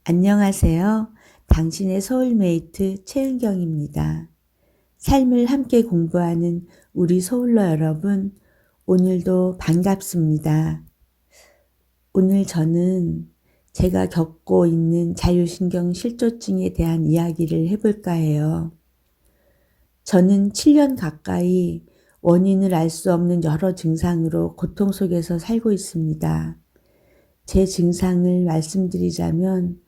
안녕하세요. 당신의 소울메이트 최은경입니다. 삶을 함께 공부하는 우리 소울러 여러분, 오늘도 반갑습니다. 오늘 저는 제가 겪고 있는 자율신경 실조증에 대한 이야기를 해볼까 해요. 저는 7년 가까이 원인을 알 수 없는 여러 증상으로 고통 속에서 살고 있습니다. 제 증상을 말씀드리자면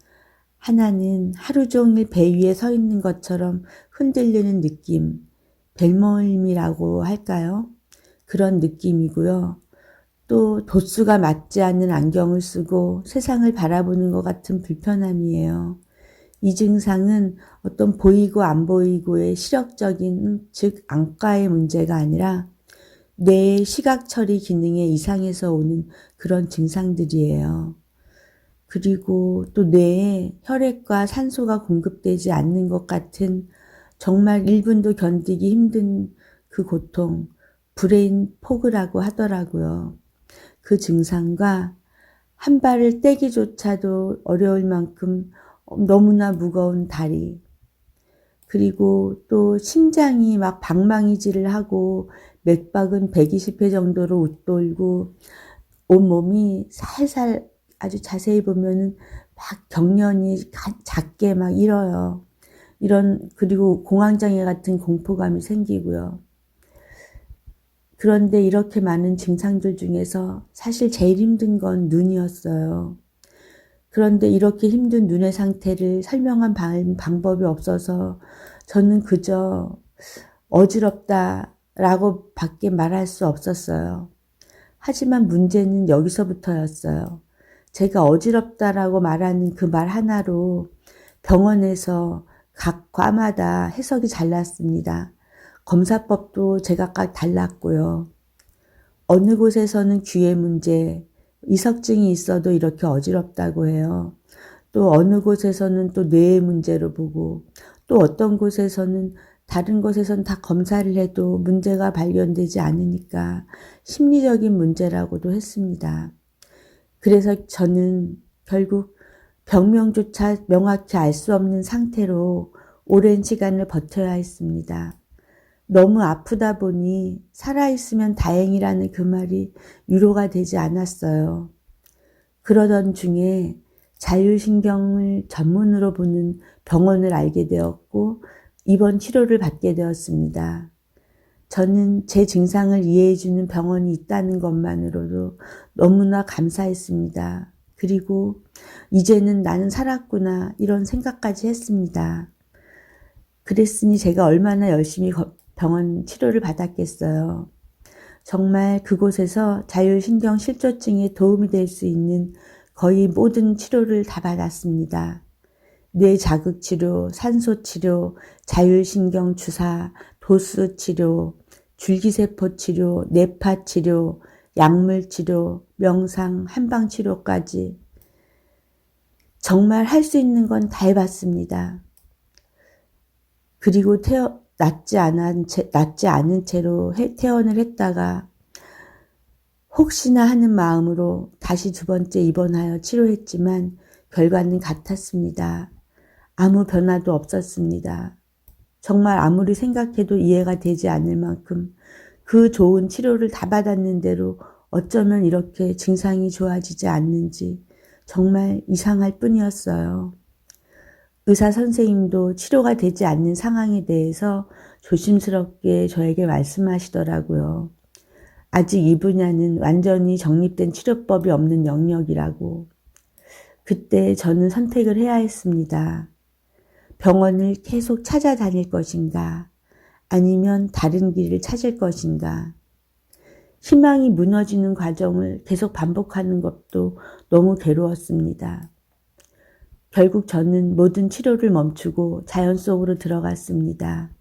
하나는 하루 종일 배 위에 서 있는 것처럼 흔들리는 느낌, 벨모임이라고 할까요? 그런 느낌이고요. 또 도수가 맞지 않는 안경을 쓰고 세상을 바라보는 것 같은 불편함이에요. 이 증상은 어떤 보이고 안 보이고의 시력적인, 즉 안과의 문제가 아니라 뇌의 시각 처리 기능의 이상에서 오는 그런 증상들이에요. 그리고 또 뇌에 혈액과 산소가 공급되지 않는 것 같은 정말 1분도 견디기 힘든 그 고통, 브레인 포그라고 하더라고요. 그 증상과 한 발을 떼기조차도 어려울 만큼 너무나 무거운 다리, 그리고 또 심장이 막 방망이질을 하고 맥박은 120회 정도로 웃돌고 온몸이 살살 아주 자세히 보면은 막 경련이 작게 막 일어요. 그리고 공황장애 같은 공포감이 생기고요. 그런데 이렇게 많은 증상들 중에서 사실 제일 힘든 건 눈이었어요. 그런데 이렇게 힘든 눈의 상태를 설명한 방법이 없어서 저는 그저 어지럽다라고 밖에 말할 수 없었어요. 하지만 문제는 여기서부터였어요. 제가 어지럽다라고 말하는 그 말 하나로 병원에서 각 과마다 해석이 달랐습니다. 검사법도 제각각 달랐고요. 어느 곳에서는 귀의 문제, 이석증이 있어도 이렇게 어지럽다고 해요. 또 어느 곳에서는 또 뇌의 문제로 보고, 또 어떤 곳에서는 다른 곳에서는 다 검사를 해도 문제가 발견되지 않으니까 심리적인 문제라고도 했습니다. 그래서 저는 결국 병명조차 명확히 알 수 없는 상태로 오랜 시간을 버텨야 했습니다. 너무 아프다 보니 살아있으면 다행이라는 그 말이 위로가 되지 않았어요. 그러던 중에 자율신경을 전문으로 보는 병원을 알게 되었고 입원 치료를 받게 되었습니다. 저는 제 증상을 이해해주는 병원이 있다는 것만으로도 너무나 감사했습니다. 그리고 이제는 나는 살았구나 이런 생각까지 했습니다. 그랬으니 제가 얼마나 열심히 병원 치료를 받았겠어요. 정말 그곳에서 자율신경 실조증에 도움이 될 수 있는 거의 모든 치료를 다 받았습니다. 뇌 자극 치료, 산소 치료, 자율신경 주사, 도수 치료, 줄기세포 치료, 뇌파 치료, 약물 치료, 명상, 한방 치료까지 정말 할 수 있는 건 다 해봤습니다. 그리고 낫지 않은 채로 퇴원을 했다가 혹시나 하는 마음으로 다시 2번째 입원하여 치료했지만 결과는 같았습니다. 아무 변화도 없었습니다. 정말 아무리 생각해도 이해가 되지 않을 만큼 그 좋은 치료를 다 받았는데도 어쩌면 이렇게 증상이 좋아지지 않는지 정말 이상할 뿐이었어요. 의사 선생님도 치료가 되지 않는 상황에 대해서 조심스럽게 저에게 말씀하시더라고요. 아직 이 분야는 완전히 정립된 치료법이 없는 영역이라고. 그때 저는 선택을 해야 했습니다. 병원을 계속 찾아다닐 것인가, 아니면 다른 길을 찾을 것인가. 희망이 무너지는 과정을 계속 반복하는 것도 너무 괴로웠습니다. 결국 저는 모든 치료를 멈추고 자연 속으로 들어갔습니다.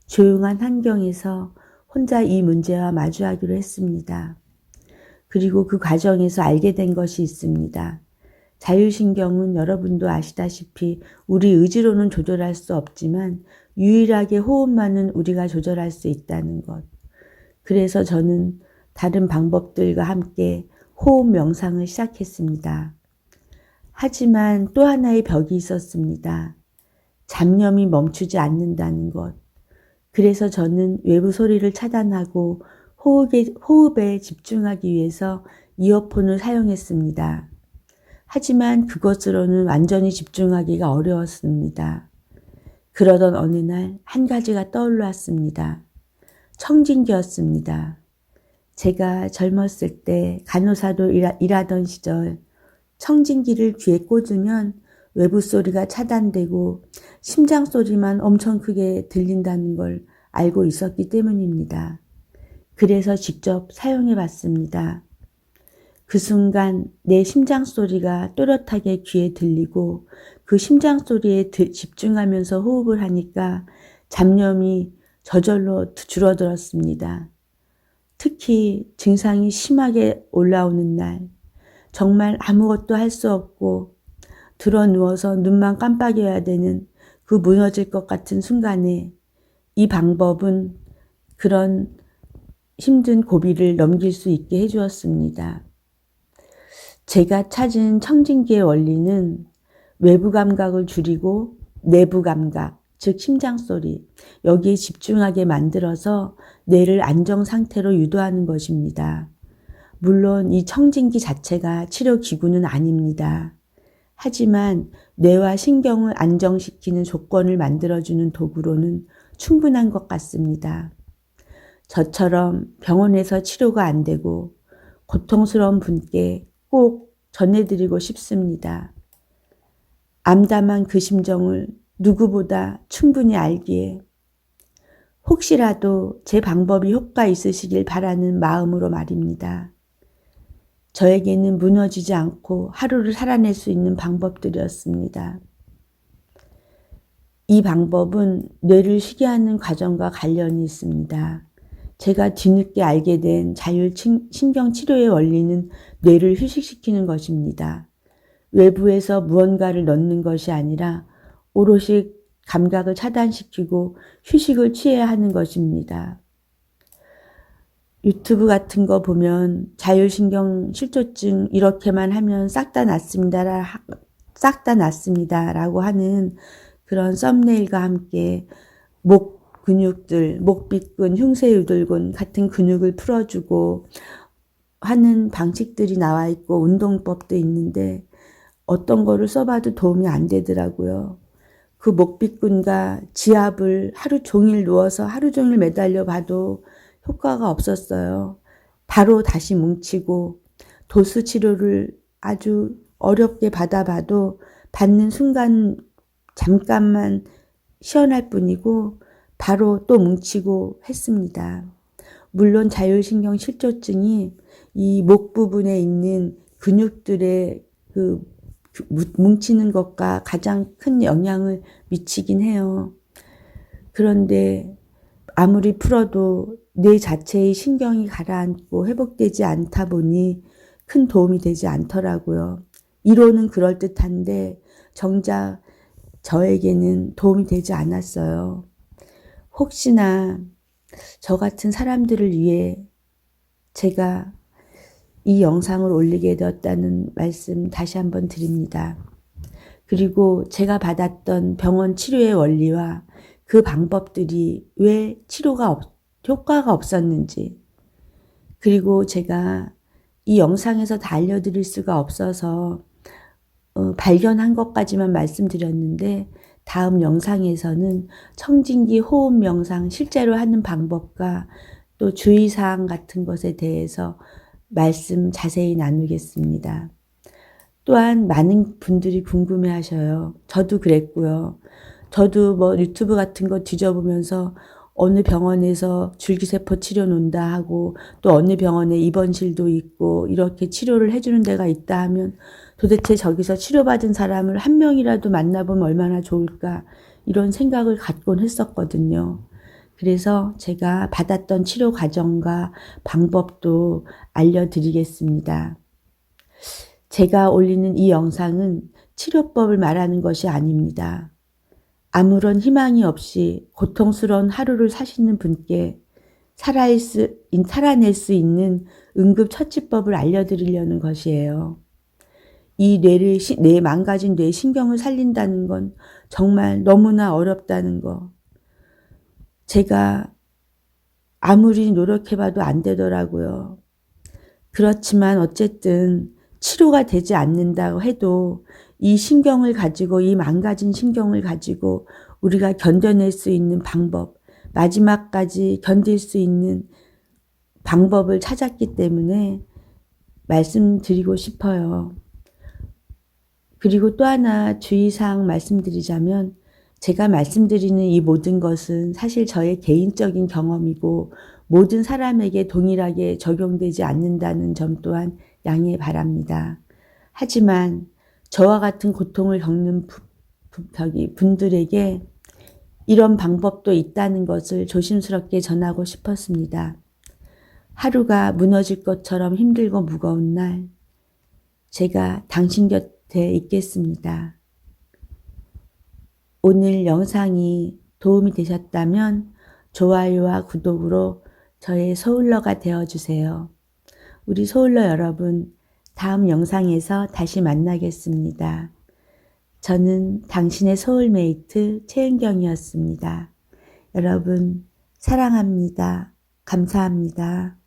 조용한 환경에서 혼자 이 문제와 마주하기로 했습니다. 그리고 그 과정에서 알게 된 것이 있습니다. 자율신경은 여러분도 아시다시피 우리 의지로는 조절할 수 없지만 유일하게 호흡만은 우리가 조절할 수 있다는 것. 그래서 저는 다른 방법들과 함께 호흡 명상을 시작했습니다. 하지만 또 하나의 벽이 있었습니다. 잡념이 멈추지 않는다는 것. 그래서 저는 외부 소리를 차단하고 호흡에 집중하기 위해서 이어폰을 사용했습니다. 하지만 그것으로는 완전히 집중하기가 어려웠습니다. 그러던 어느 날 한 가지가 떠올랐습니다. 청진기였습니다. 제가 젊었을 때 간호사로 일하던 시절 청진기를 귀에 꽂으면 외부 소리가 차단되고 심장 소리만 엄청 크게 들린다는 걸 알고 있었기 때문입니다. 그래서 직접 사용해 봤습니다. 그 순간 내 심장 소리가 또렷하게 귀에 들리고 그 심장 소리에 집중하면서 호흡을 하니까 잡념이 저절로 줄어들었습니다. 특히 증상이 심하게 올라오는 날, 정말 아무것도 할 수 없고 들어 누워서 눈만 깜빡여야 되는 그 무너질 것 같은 순간에 이 방법은 그런 힘든 고비를 넘길 수 있게 해주었습니다. 제가 찾은 청진기의 원리는 외부 감각을 줄이고 내부 감각, 즉 심장소리, 여기에 집중하게 만들어서 뇌를 안정 상태로 유도하는 것입니다. 물론 이 청진기 자체가 치료기구는 아닙니다. 하지만 뇌와 신경을 안정시키는 조건을 만들어주는 도구로는 충분한 것 같습니다. 저처럼 병원에서 치료가 안 되고 고통스러운 분께 꼭 전해드리고 싶습니다. 암담한 그 심정을 누구보다 충분히 알기에 혹시라도 제 방법이 효과 있으시길 바라는 마음으로 말입니다. 저에게는 무너지지 않고 하루를 살아낼 수 있는 방법들이었습니다. 이 방법은 뇌를 쉬게 하는 과정과 관련이 있습니다. 제가 뒤늦게 알게 된 자율신경치료의 원리는 뇌를 휴식시키는 것입니다. 외부에서 무언가를 넣는 것이 아니라 오롯이 감각을 차단시키고 휴식을 취해야 하는 것입니다. 유튜브 같은 거 보면 자율신경 실조증 이렇게만 하면 싹 다 낫습니다라고 하는 그런 썸네일과 함께 목 근육들, 목비근, 흉쇄유돌근 같은 근육을 풀어주고 하는 방식들이 나와 있고 운동법도 있는데 어떤 거를 써봐도 도움이 안 되더라고요. 그 목비근과 지압을 하루 종일 누워서 하루 종일 매달려 봐도 효과가 없었어요. 바로 다시 뭉치고 도수 치료를 아주 어렵게 받아봐도 받는 순간 잠깐만 시원할 뿐이고 바로 또 뭉치고 했습니다. 물론 자율신경 실조증이 이 목 부분에 있는 근육들의 그 뭉치는 것과 가장 큰 영향을 미치긴 해요. 그런데 아무리 풀어도 뇌 자체의 신경이 가라앉고 회복되지 않다 보니 큰 도움이 되지 않더라고요. 이론은 그럴듯한데 정작 저에게는 도움이 되지 않았어요. 혹시나 저 같은 사람들을 위해 제가 이 영상을 올리게 되었다는 말씀 다시 한번 드립니다. 그리고 제가 받았던 병원 치료의 원리와 그 방법들이 왜 효과가 없었는지, 그리고 제가 이 영상에서 다 알려드릴 수가 없어서 발견한 것까지만 말씀드렸는데 다음 영상에서는 청진기 호흡 명상 실제로 하는 방법과 또 주의사항 같은 것에 대해서 말씀 자세히 나누겠습니다. 또한 많은 분들이 궁금해 하셔요. 저도 그랬고요. 저도 유튜브 같은 거 뒤져보면서 어느 병원에서 줄기세포 치료 논다 하고 또 어느 병원에 입원실도 있고 이렇게 치료를 해주는 데가 있다 하면 도대체 저기서 치료받은 사람을 한 명이라도 만나보면 얼마나 좋을까 이런 생각을 갖곤 했었거든요. 그래서 제가 받았던 치료 과정과 방법도 알려드리겠습니다. 제가 올리는 이 영상은 치료법을 말하는 것이 아닙니다. 아무런 희망이 없이 고통스러운 하루를 사시는 분께 살아낼 수 있는 응급처치법을 알려드리려는 것이에요. 이 내 망가진 뇌 신경을 살린다는 건 정말 너무나 어렵다는 거. 제가 아무리 노력해봐도 안 되더라고요. 그렇지만 어쨌든 치료가 되지 않는다고 해도 이 신경을 가지고, 이 망가진 신경을 가지고 우리가 견뎌낼 수 있는 방법, 마지막까지 견딜 수 있는 방법을 찾았기 때문에 말씀드리고 싶어요. 그리고 또 하나 주의사항 말씀드리자면, 제가 말씀드리는 이 모든 것은 사실 저의 개인적인 경험이고 모든 사람에게 동일하게 적용되지 않는다는 점 또한 양해 바랍니다. 하지만 저와 같은 고통을 겪는 분들에게 이런 방법도 있다는 것을 조심스럽게 전하고 싶었습니다. 하루가 무너질 것처럼 힘들고 무거운 날, 제가 당신 곁에 있겠습니다. 오늘 영상이 도움이 되셨다면 좋아요와 구독으로 저의 소울러가 되어주세요. 우리 소울러 여러분, 다음 영상에서 다시 만나겠습니다. 저는 당신의 소울메이트 최은경이었습니다. 여러분, 사랑합니다. 감사합니다.